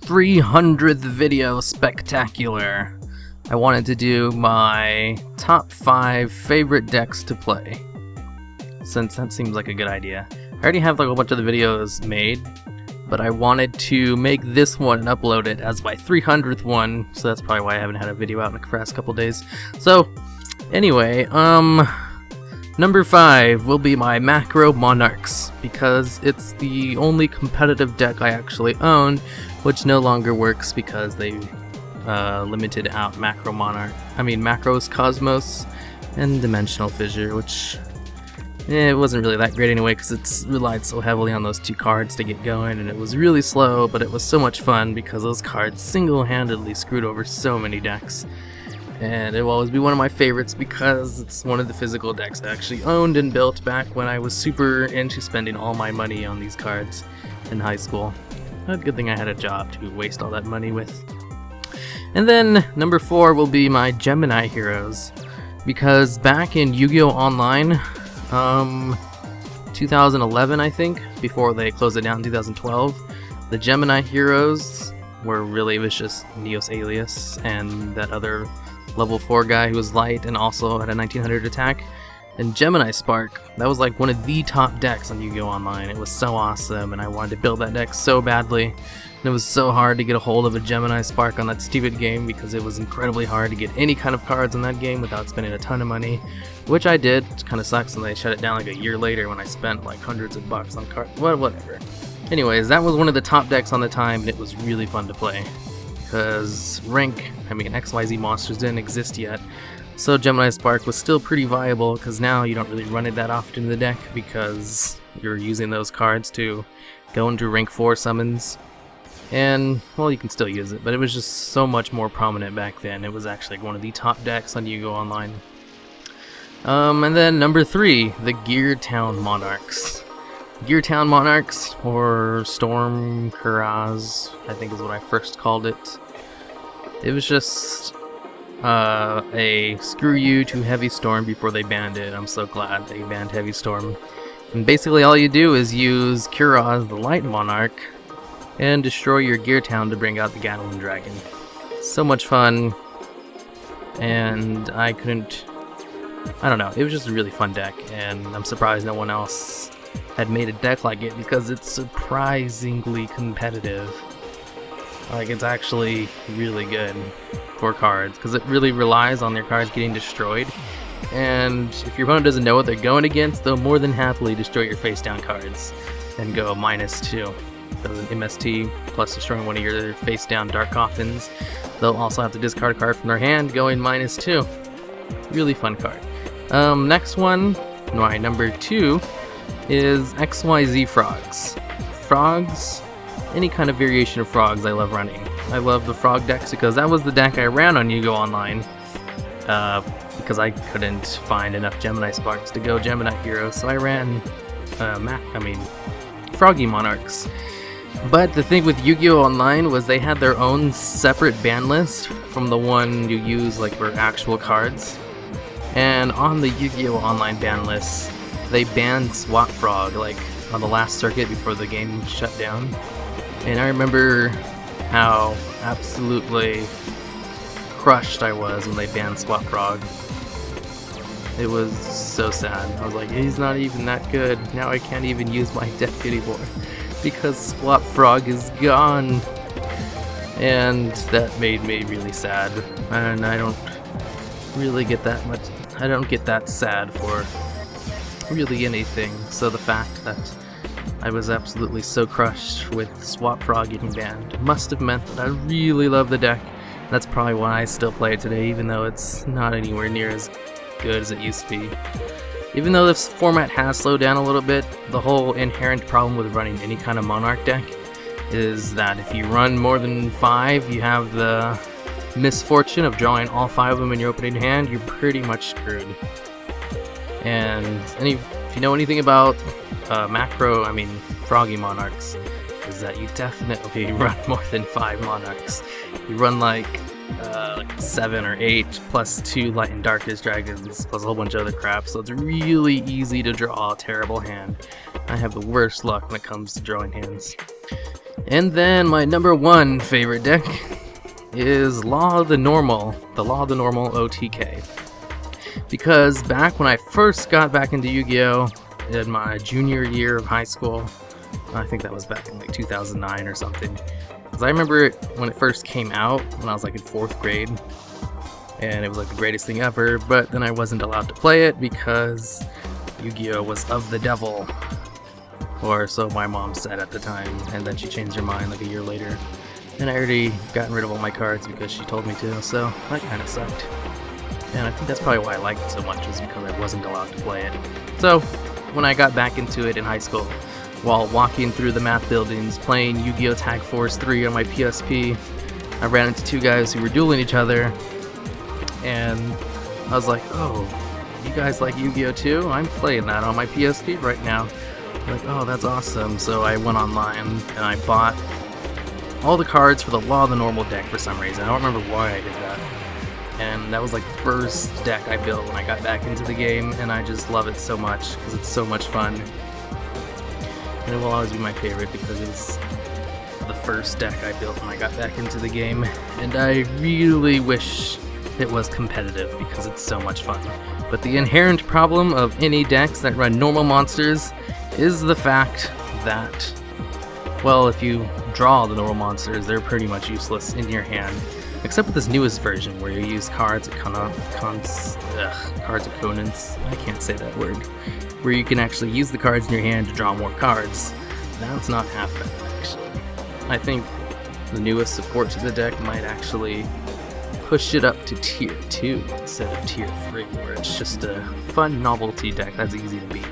300th video spectacular. I wanted to do my top 5 favorite decks to play, since that seems like a good idea. I already have like a bunch of the videos made, but I wanted to make this one and upload it as my 300th one, so that's probably why I haven't had a video out in the past couple days. So anyway, number 5 will be my Macro Monarchs, because it's the only competitive deck I actually own, which no longer works because they limited out Macros Cosmos and Dimensional Fissure, which it wasn't really that great anyway because it's relied so heavily on those 2 cards to get going, and it was really slow, but it was so much fun because those cards single-handedly screwed over so many decks. And it will always be one of my favorites because it's one of the physical decks I actually owned and built back when I was super into spending all my money on these cards in high school. A good thing I had a job to waste all that money with. And then number 4 will be my Gemini heroes, because back in Yu-Gi-Oh! Online, 2011 I think, before they closed it down in 2012, the Gemini heroes were really vicious. Neos Alias and that other level 4 guy who was light and also had a 1900 attack, and Gemini Spark. That was like one of the top decks on Yu-Gi-Oh! Online. It was so awesome, and I wanted to build that deck so badly. And it was so hard to get a hold of a Gemini Spark on that stupid game because it was incredibly hard to get any kind of cards in that game without spending a ton of money, which I did. It kind of sucks, and they shut it down like a year later when I spent like hundreds of bucks on cards. Well, whatever. Anyways, that was one of the top decks on the time, and it was really fun to play. Because XYZ monsters didn't exist yet, so Gemini Spark was still pretty viable, because now you don't really run it that often in the deck because you're using those cards to go into rank 4 summons. And, well, you can still use it, but it was just so much more prominent back then. It was actually one of the top decks on Yu-Gi-Oh! Online. And then number 3, the Gear Town Monarchs. Gear Town Monarchs, or Storm Kuraz, I think is what I first called it. It was just a screw you to Heavy Storm before they banned it. I'm so glad they banned Heavy Storm. And basically all you do is use Kuraz, the Light Monarch, and destroy your Gear Town to bring out the Gatling Dragon. So much fun, and I don't know, it was just a really fun deck, and I'm surprised no one else had made a deck like it because it's surprisingly competitive. Like, it's actually really good for cards because it really relies on their cards getting destroyed, and if your opponent doesn't know what they're going against, they'll more than happily destroy your face down cards and go -2. As an MST plus destroying one of your face down Dark Coffins. They'll also have to discard a card from their hand going -2. Really fun card. Next one, my number 2, is XYZ Frogs. Frogs, any kind of variation of frogs I love running. I love the frog decks because that was the deck I ran on Yu-Gi-Oh! Online, because I couldn't find enough Gemini Sparks to go Gemini Heroes, so I ran Froggy Monarchs. But the thing with Yu-Gi-Oh! Online was they had their own separate ban list from the one you use like for actual cards. And on the Yu-Gi-Oh! Online ban list, they banned Swap Frog like on the last circuit before the game shut down. And I remember how absolutely crushed I was when they banned Swap Frog. It was so sad. I was like, he's not even that good. Now I can't even use my deck anymore because Swap Frog is gone. And that made me really sad. And I don't really get that much. I don't get that sad for really anything. So the fact that I was absolutely so crushed with Swap Frog getting banned must have meant that I really love the deck. That's probably why I still play it today, even though it's not anywhere near as good as it used to be. Even though this format has slowed down a little bit, the whole inherent problem with running any kind of Monarch deck is that if you run more than 5, you have the misfortune of drawing all 5 of them in your opening hand. You're pretty much screwed. And if you know anything about Froggy Monarchs, is that you definitely run more than 5 Monarchs. You run like 7 or 8 plus 2 Light and Darkness Dragons plus a whole bunch of other crap, so it's really easy to draw a terrible hand. I have the worst luck when it comes to drawing hands. And then my number one favorite deck is Law of the Normal, the Law of the Normal OTK. Because back when I first got back into Yu-Gi-Oh! In my junior year of high school, I think that was back in like 2009 or something. Because I remember it when it first came out when I was like in 4th grade, and it was like the greatest thing ever, but then I wasn't allowed to play it because Yu-Gi-Oh! Was of the devil. Or so my mom said at the time, and then she changed her mind like a year later. And I already gotten rid of all my cards because she told me to, so that kind of sucked. And I think that's probably why I liked it so much, is because I wasn't allowed to play it. So, when I got back into it in high school, while walking through the math buildings, playing Yu-Gi-Oh! Tag Force 3 on my PSP, I ran into 2 guys who were dueling each other, and I was like, oh, you guys like Yu-Gi-Oh! Too? I'm playing that on my PSP right now. Like, oh, that's awesome. So I went online and I bought all the cards for the Law of the Normal deck for some reason. I don't remember why I did that. And that was like the first deck I built when I got back into the game, and I just love it so much because it's so much fun. And it will always be my favorite because it was the first deck I built when I got back into the game. And I really wish it was competitive because it's so much fun. But the inherent problem of any decks that run normal monsters is the fact that, well, if you draw the normal monsters, they're pretty much useless in your hand. Except with this newest version where you use cards opponents, I can't say that word, where you can actually use the cards in your hand to draw more cards. That's not half bad, actually. I think the newest support to the deck might actually push it up to tier 2 instead of tier 3, where it's just a fun novelty deck that's easy to beat.